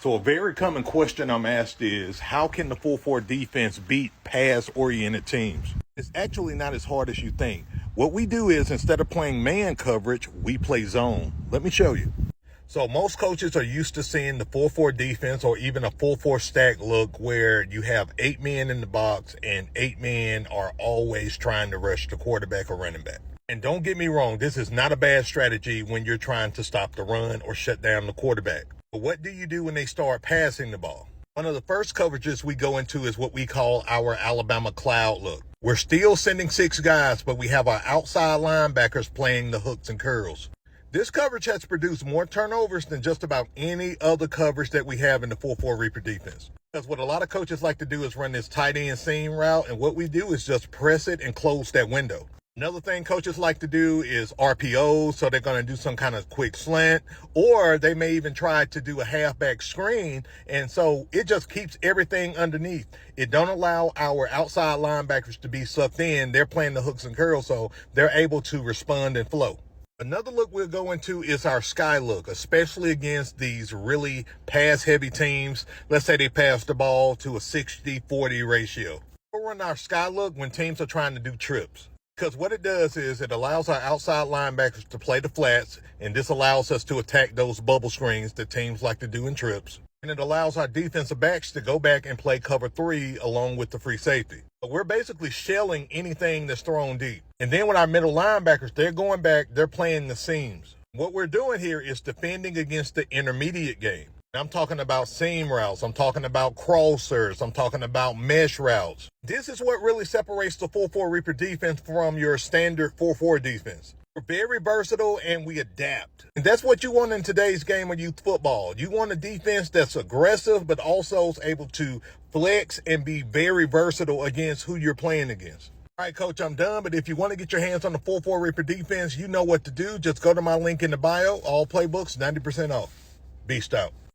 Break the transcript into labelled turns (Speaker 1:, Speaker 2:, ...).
Speaker 1: So a very common question I'm asked is, how can the 4-4 defense beat pass-oriented teams? It's actually not as hard as you think. What we do is, instead of playing man coverage, we play zone. Let me show you. So most coaches are used to seeing the 4-4 defense or even a 4-4 stack look where you have 8 men in the box and 8 men are always trying to rush the quarterback or running back. And don't get me wrong, this is not a bad strategy when you're trying to stop the run or shut down the quarterback. But what do you do when they start passing the ball? One of the first coverages we go into is what we call our Alabama cloud look. We're still sending 6 guys, but we have our outside linebackers playing the hooks and curls. This coverage has produced more turnovers than just about any other coverage that we have in the 4-4 Reaper defense. Because what a lot of coaches like to do is run this tight end seam route, and what we do is just press it and close that window. Another thing coaches like to do is RPOs, so they're going to do some kind of quick slant, or they may even try to do a halfback screen, and so it just keeps everything underneath. It don't allow our outside linebackers to be sucked in. They're playing the hooks and curls, so they're able to respond and flow. Another look we'll go into is our sky look, especially against these really pass-heavy teams. Let's say they pass the ball to a 60-40 ratio. We'll run our sky look when teams are trying to do trips. Because what it does is it allows our outside linebackers to play the flats, and this allows us to attack those bubble screens that teams like to do in trips. And it allows our defensive backs to go back and play cover 3 along with the free safety. But we're basically shelling anything that's thrown deep. And then with our middle linebackers, they're going back, they're playing the seams. What we're doing here is defending against the intermediate game. I'm talking about seam routes. I'm talking about crossers. I'm talking about mesh routes. This is what really separates the 4-4 Reaper defense from your standard 4-4 defense. We're very versatile and we adapt. And that's what you want in today's game of youth football. You want a defense that's aggressive, but also is able to flex and be very versatile against who you're playing against. All right, Coach, I'm done. But if you want to get your hands on the 4-4 Reaper defense, you know what to do. Just go to my link in the bio. All playbooks, 90% off. Beast out.